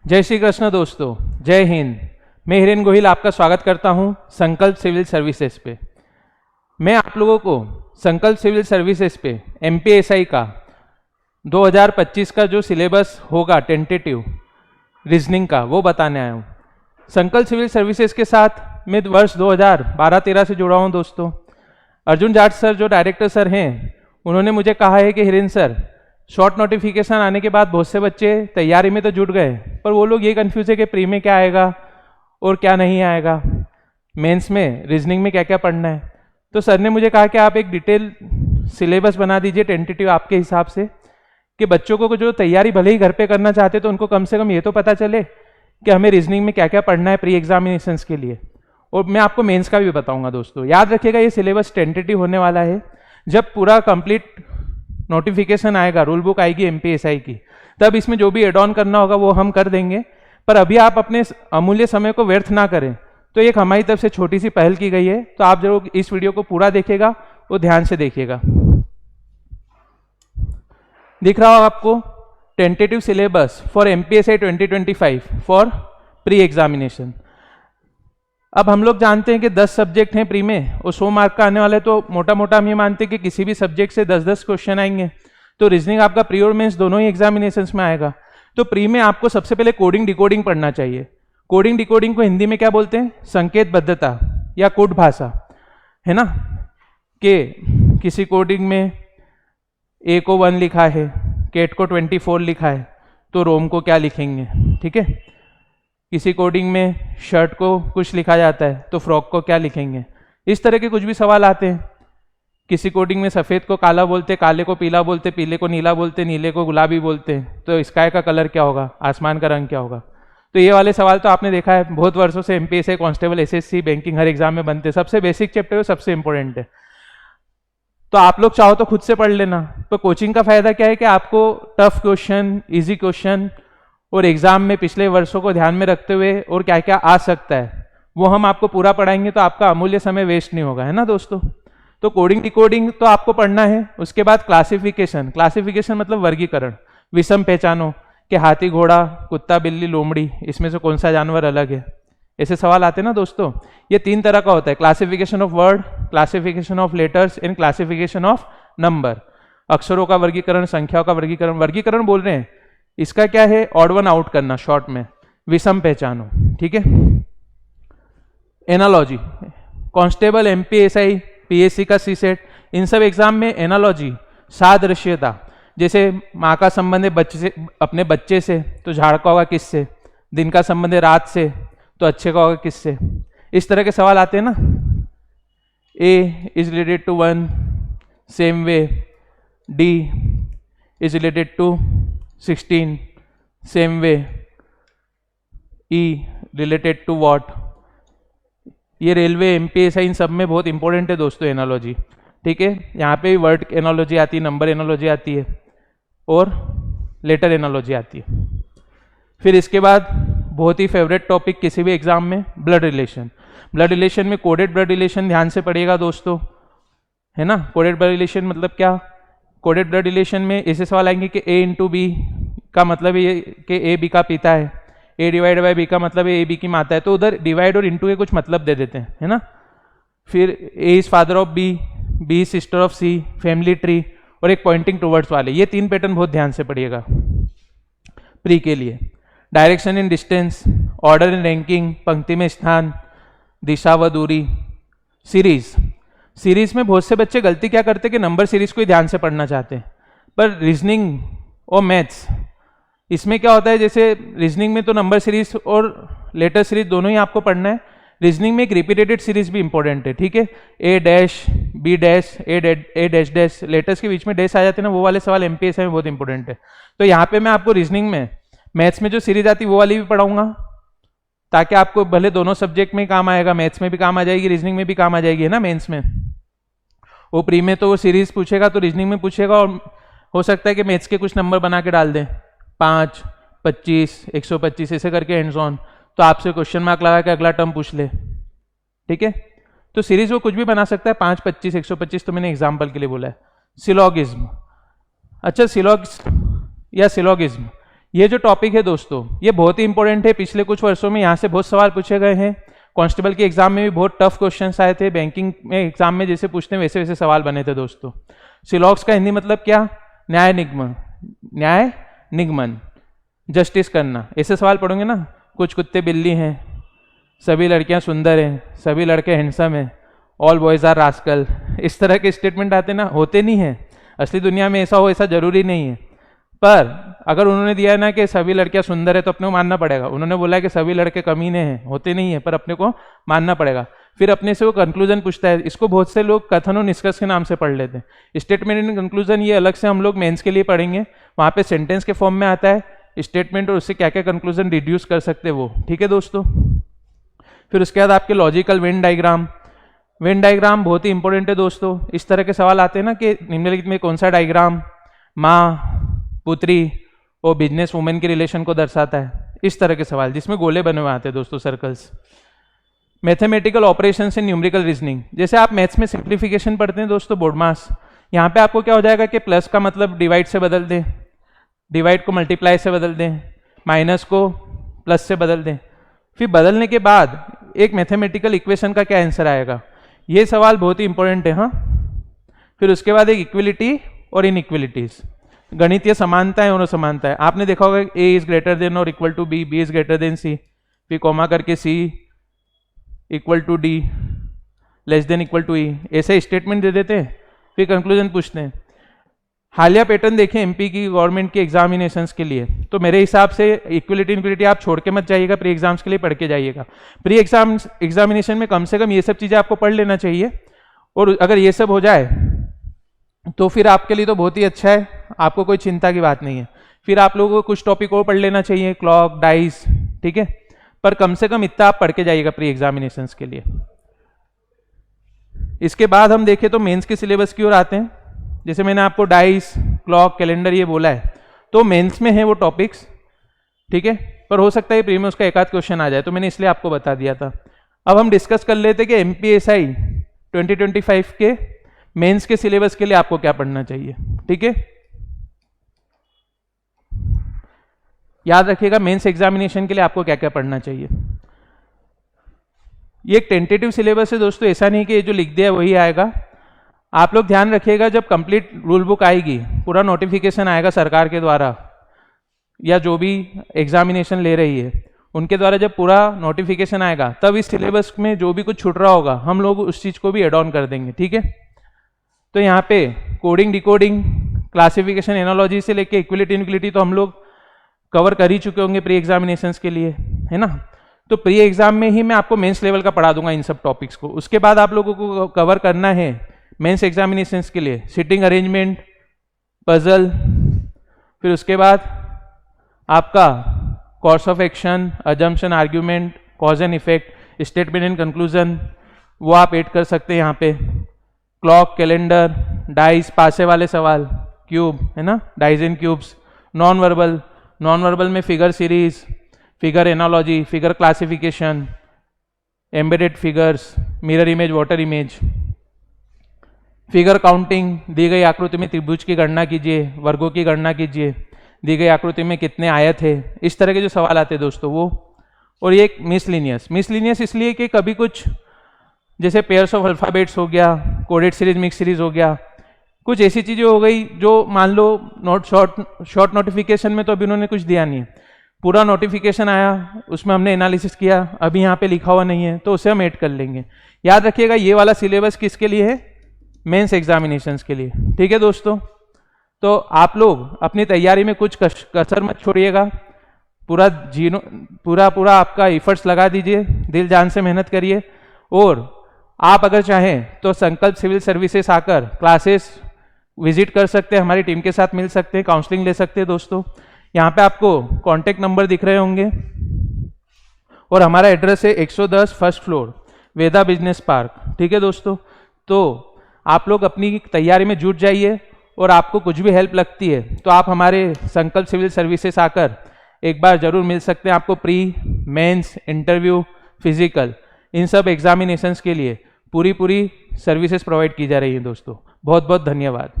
जय श्री कृष्ण दोस्तों, जय हिंद। मैं हिरेन गोहिल आपका स्वागत करता हूं संकल्प सिविल सर्विसेज पे। मैं आप लोगों को संकल्प सिविल सर्विसेज पे एमपीएसआई का 2025 का जो सिलेबस होगा टेंटेटिव रीजनिंग का, वो बताने आया हूं। संकल्प सिविल सर्विसेज के साथ मैं वर्ष 2012-13 से जुड़ा हूं दोस्तों। अर्जुन जाट सर जो डायरेक्टर सर हैं, उन्होंने मुझे कहा है कि हिरेन सर, शॉर्ट नोटिफिकेशन आने के बाद बहुत से बच्चे तैयारी में तो जुट गए, पर वो लोग ये कंफ्यूज है कि प्री में क्या आएगा और क्या नहीं आएगा, मेंस में रीजनिंग में क्या क्या पढ़ना है। तो सर ने मुझे कहा कि आप एक डिटेल सिलेबस बना दीजिए टेंटेटिव आपके हिसाब से, कि बच्चों को जो तैयारी भले ही घर पे करना चाहते तो उनको कम से कम ये तो पता चले कि हमें रीजनिंग में क्या क्या पढ़ना है प्री एग्जामिनेशंस के लिए। और मैं आपको मेंस का भी बताऊंगा दोस्तों। याद रखिएगा ये सिलेबस टेंटेटिव होने वाला है। जब पूरा कंप्लीट नोटिफिकेशन आएगा, रूल बुक आएगी एमपीएसआई की, तब इसमें जो भी एड ऑन करना होगा वो हम कर देंगे। पर अभी आप अपने अमूल्य समय को व्यर्थ ना करें, तो एक हमारी तरफ से छोटी सी पहल की गई है। तो आप जरूर इस वीडियो को पूरा देखिएगा और ध्यान से देखिएगा। दिख रहा होगा आपको tentative syllabus for MPSI 2025 for pre examination. अब हम लोग जानते हैं कि 10 सब्जेक्ट हैं प्री में और 100 मार्क का आने वाला है, तो मोटा मोटा हम ये मानते हैं कि किसी भी सब्जेक्ट से 10-10 क्वेश्चन आएंगे। तो रीजनिंग आपका प्री और मेंस दोनों ही एग्जामिनेशंस में आएगा। तो प्री में आपको सबसे पहले कोडिंग डिकोडिंग पढ़ना चाहिए। कोडिंग डिकोडिंग को हिंदी में क्या बोलते हैं? संकेतबद्धता या कोड भाषा, है ना। कि किसी कोडिंग में ए को 1 लिखा है, केट को 24 लिखा है, तो रोम को क्या लिखेंगे, ठीक है। किसी कोडिंग में शर्ट को कुछ लिखा जाता है, तो फ्रॉक को क्या लिखेंगे। इस तरह के कुछ भी सवाल आते हैं। किसी कोडिंग में सफ़ेद को काला बोलते, काले को पीला बोलते, पीले को नीला बोलते, नीले को गुलाबी बोलते हैं, तो स्काई का कलर क्या होगा, आसमान का रंग क्या होगा। तो ये वाले सवाल तो आपने देखा है बहुत वर्षों से एमपीएसआई, कांस्टेबल, एसएससी, बैंकिंग हर एग्जाम में बनते हैं। सबसे बेसिक चैप्टर है, सबसे इंपॉर्टेंट है। तो आप लोग चाहो तो खुद से पढ़ लेना। तो कोचिंग का फायदा क्या है कि आपको टफ क्वेश्चन, इजी क्वेश्चन और एग्जाम में पिछले वर्षों को ध्यान में रखते हुए और क्या क्या आ सकता है वो हम आपको पूरा पढ़ाएंगे, तो आपका अमूल्य समय वेस्ट नहीं होगा, है ना दोस्तों। तो कोडिंग डिकोडिंग तो आपको पढ़ना है। उसके बाद क्लासिफिकेशन, क्लासिफिकेशन मतलब वर्गीकरण, विषम पहचानो कि हाथी, घोड़ा, कुत्ता, बिल्ली, लोमड़ी, इसमें से कौन सा जानवर अलग है। ऐसे सवाल आते हैं ना दोस्तों। ये 3 तरह का होता है, classification of word, classification of letters and classification of number. अक्षरों का वर्गीकरण, संख्याओं का वर्गीकरण। वर्गीकरण बोल रहे हैं, इसका क्या है, ऑड वन आउट करना, शॉर्ट में विषम पहचानो, ठीक है। एनालॉजी, कांस्टेबल, एमपीएसआई, पीएससी का सीसेट, इन सब एग्जाम में एनालॉजी, सादृश्यता, जैसे माँ का संबंध है बच्चे अपने बच्चे से, तो झाड़ का होगा किससे। दिन का संबंध है रात से, तो अच्छे का होगा किससे। इस तरह के सवाल आते हैं ना। A is related to 1, same way D is related to 16, same way E related to what. ये रेलवे, एमपीएसआई, इन सब में बहुत इंपॉर्टेंट है दोस्तों एनालॉजी, ठीक है। यहाँ पे भी वर्ड एनालॉजी आती है, नंबर एनालॉजी आती है और लेटर एनालॉजी आती है। फिर इसके बाद बहुत ही फेवरेट टॉपिक किसी भी एग्जाम में, ब्लड रिलेशन। ब्लड रिलेशन में कोडेड ब्लड रिलेशन ध्यान से पढ़िएगा दोस्तों, है ना। कोडेड ब्लड रिलेशन मतलब क्या? कोडेड ब्लड रिलेशन में ऐसे सवाल आएंगे कि ए इंटू बी का मतलब है कि ए बी का पिता है, ए डिवाइड बाई बी का मतलब है ए बी की माता है, तो उधर डिवाइड और इंटू के कुछ मतलब दे देते हैं, है ना। फिर A is father of B, B sister of C, family tree और एक पॉइंटिंग टूवर्ड्स वाले। ये 3 पैटर्न बहुत ध्यान से पढ़िएगा प्री के लिए। Direction in distance, order in ranking, पंक्ति में स्थान, दिशा व दूरी। सीरीज, सीरीज में बहुत से बच्चे गलती क्या करते हैं कि नंबर सीरीज को ही ध्यान से पढ़ना चाहते हैं, पर रीजनिंग और मैथ्स, इसमें क्या होता है, जैसे रीजनिंग में तो नंबर सीरीज और लेटर सीरीज दोनों ही आपको पढ़ना है। रीजनिंग में एक रिपीटेटेड सीरीज भी इंपॉर्टेंट है, ठीक है। ए डैश, बी डैश, ए डैश डैश, लेटर्स के बीच में डैश आ जाते हैं ना, वो वाले सवाल एमपीएसआई में बहुत इंपॉर्टेंट है। तो यहाँ पे मैं आपको रीजनिंग में, मैथ्स में जो सीरीज आती है वो वाली भी पढ़ाऊंगा, ताकि आपको भले दोनों सब्जेक्ट में काम आएगा, मैथ्स में भी काम आ जाएगी, रीजनिंग में भी काम आ जाएगी, है ना। मेंस में वो प्री में तो वो सीरीज पूछेगा, तो रीजनिंग में पूछेगा, और हो सकता है कि मैथ्स के कुछ नंबर बना के डाल दें, 5, 25, 125, ऐसे करके एंड्स ऑन, तो आपसे क्वेश्चन मार्क लगा के अगला टर्म पूछ ले, ठीक है। तो सीरीज वो कुछ भी बना सकता है, 5, 25, 125, तो मैंने एग्जाम्पल के लिए बोला है। सिलोगिज्म, अच्छा सिलोग या सिलोगिज्म, ये जो टॉपिक है दोस्तों ये बहुत ही इंपॉर्टेंट है। पिछले कुछ वर्षों में यहाँ से बहुत सवाल पूछे गए हैं। कांस्टेबल के एग्जाम में भी बहुत टफ क्वेश्चंस आए थे। बैंकिंग में एग्जाम में जैसे पूछते हैं वैसे वैसे सवाल बने थे दोस्तों। सिलॉक्स का हिंदी मतलब क्या? न्याय निगमन, न्याय निगमन, जस्टिस करना। ऐसे सवाल पढ़ोगे ना, कुछ कुत्ते बिल्ली हैं, सभी लड़कियां सुंदर हैं, सभी लड़के हैंडसम हैं, ऑल बॉयज आर रास्कल, इस तरह के स्टेटमेंट आते ना, होते नहीं हैं। असली दुनिया में ऐसा हो ऐसा जरूरी नहीं है। पर अगर उन्होंने दिया है ना कि सभी लड़कियां सुंदर है तो अपने को मानना पड़ेगा। उन्होंने बोला है कि सभी लड़के कमीने हैं, होते नहीं है, पर अपने को मानना पड़ेगा। फिर अपने से वो कंक्लूजन पूछता है। इसको बहुत से लोग कथन और निष्कर्ष के नाम से पढ़ लेते हैं। स्टेटमेंट एंड कंक्लूजन ये अलग से हम लोग मेंस के लिए पढ़ेंगे। वहाँ पे सेंटेंस के फॉर्म में आता है स्टेटमेंट और उससे क्या क्या कंक्लूजन रिड्यूस कर सकते हैं वो, ठीक है दोस्तों। फिर उसके बाद आपके logical Venn diagram. Venn diagram बहुत ही इंपॉर्टेंट है दोस्तों। इस तरह के सवाल आते हैं ना कि निम्नलिखित में कौन सा डायग्राम माँ, पुत्री और बिजनेस वुमेन के रिलेशन को दर्शाता है। इस तरह के सवाल जिसमें गोले बने हुए आते हैं दोस्तों, सर्कल्स। मैथमेटिकल ऑपरेशन से न्यूमेरिकल रीजनिंग। जैसे आप मैथ्स में सिंप्लीफिकेशन पढ़ते हैं दोस्तों, बोर्ड मास, यहाँ पे आपको क्या हो जाएगा कि प्लस का मतलब डिवाइड से बदल दें, डिवाइड को मल्टीप्लाई से बदल दें, माइनस को प्लस से बदल दें। फिर बदलने के बाद एक मैथमेटिकल इक्वेशन का क्या आंसर आएगा, ये सवाल बहुत ही इंपॉर्टेंट है। हाँ, फिर उसके बाद एक इक्विलिटी और इनइक्विलिटीज, गणितीय समानता है और असमानता है। आपने देखा होगा ए इज ग्रेटर देन और equal to B, B is greater than C, फिर कॉमा करके C equal to D less than equal to E, ऐसे स्टेटमेंट दे देते हैं। फिर कंक्लूजन पूछते हैं। हालिया पैटर्न देखें एमपी की गवर्नमेंट के एग्जामिनेशंस के लिए, तो मेरे हिसाब से इक्विलिटी इनक्विलिटी आप छोड़ के मत जाइएगा, प्री एग्जाम्स के लिए पढ़ के जाइएगा। प्री एग्जामिनेशन में कम से कम ये सब चीज़ें आपको पढ़ लेना चाहिए। और अगर ये सब हो जाए तो फिर आपके लिए तो बहुत ही अच्छा है, आपको कोई चिंता की बात नहीं है। फिर आप लोगों को कुछ टॉपिक और पढ़ लेना चाहिए, क्लॉक, डाइस, ठीक है। पर कम से कम इतना आप पढ़ के जाइएगा प्री एग्जामिनेशंस के लिए। इसके बाद हम देखें तो मेंस के सिलेबस की ओर आते हैं। जैसे मैंने आपको डाइस, क्लॉक, कैलेंडर ये बोला है, तो मेंस में है वो टॉपिक्स, ठीक है। पर हो सकता है प्री में उसका एक आध क्वेश्चन आ जाए, तो मैंने इसलिए आपको बता दिया था। अब हम डिस्कस कर लेते कि एमपीएसआई 2025 के मेंस के सिलेबस के लिए आपको क्या पढ़ना चाहिए, ठीक है। याद रखिएगा मेंस एग्जामिनेशन के लिए आपको क्या क्या पढ़ना चाहिए। ये एक टेंटेटिव सिलेबस है दोस्तों, ऐसा नहीं कि ये जो लिख दिया है वही आएगा। आप लोग ध्यान रखिएगा, जब कंप्लीट रूल बुक आएगी, पूरा नोटिफिकेशन आएगा सरकार के द्वारा या जो भी एग्जामिनेशन ले रही है उनके द्वारा, जब पूरा नोटिफिकेशन आएगा तब इस सिलेबस में जो भी कुछ छूट रहा होगा हम लोग उस चीज़ को भी एड ऑन कर देंगे, ठीक है। तो यहाँ पे कोडिंग, डिकोडिंग, क्लासिफिकेशन, एनालॉजी से लेके इक्विलिटी इनइक्विलिटी तो हम लोग कवर कर ही चुके होंगे प्री एग्जामिनेशंस के लिए, है ना। तो प्री एग्जाम में ही मैं आपको मेंस लेवल का पढ़ा दूंगा इन सब टॉपिक्स को। उसके बाद आप लोगों को कवर करना है मेंस एग्जामिनेशंस के लिए सिटिंग अरेंजमेंट, पजल, फिर उसके बाद आपका course of action, assumption, argument, cause and effect, statement and conclusion, वो आप ऐड कर सकते हैं यहाँ पे। क्लॉक, कैलेंडर, डाइस, पासे वाले सवाल, क्यूब, है ना, dice and cubes, non verbal, non verbal में figure series, figure analogy, figure classification, embedded figures, mirror image, water image, figure counting, दी गई आकृति में त्रिभुज की गणना कीजिए, वर्गों की गणना कीजिए, दी गई आकृति में कितने आयत है, इस तरह के जो सवाल आते हैं दोस्तों वो। और ये एक मिसलिनियस इसलिए कि कभी कुछ जैसे पेयर्स ऑफ अल्फाबेट्स हो गया, कोडेड सीरीज, मिक्स सीरीज हो गया, कुछ ऐसी चीज़ें हो गई जो मान लो शॉर्ट नोटिफिकेशन में तो अभी उन्होंने कुछ दिया नहीं है, पूरा नोटिफिकेशन आया उसमें हमने एनालिसिस किया, अभी यहाँ पे लिखा हुआ नहीं है तो उसे हम ऐड कर लेंगे। याद रखिएगा ये वाला सिलेबस किसके लिए है, मेंस एग्जामिनेशंस के लिए, ठीक है दोस्तों। तो आप लोग अपनी तैयारी में कुछ कसर मत छोड़िएगा, पूरा आपका एफर्ट्स लगा दीजिए, दिल जान से मेहनत करिए। और आप अगर चाहें तो संकल्प सिविल सर्विसेज आकर क्लासेस विजिट कर सकते हैं, हमारी टीम के साथ मिल सकते हैं, काउंसलिंग ले सकते हैं दोस्तों। यहाँ पे आपको कॉन्टेक्ट नंबर दिख रहे होंगे और हमारा एड्रेस है 110 फर्स्ट फ्लोर, वेदा बिजनेस पार्क, ठीक है दोस्तों। तो आप लोग अपनी तैयारी में जुट जाइए और आपको कुछ भी हेल्प लगती है तो आप हमारे संकल्प सिविल सर्विसेज आकर एक बार जरूर मिल सकते हैं। आपको प्री, मेंस, इंटरव्यू, फिजिकल, इन सब एग्जामिनेशंस के लिए पूरी सर्विसेज प्रोवाइड की जा रही है दोस्तों। बहुत बहुत धन्यवाद।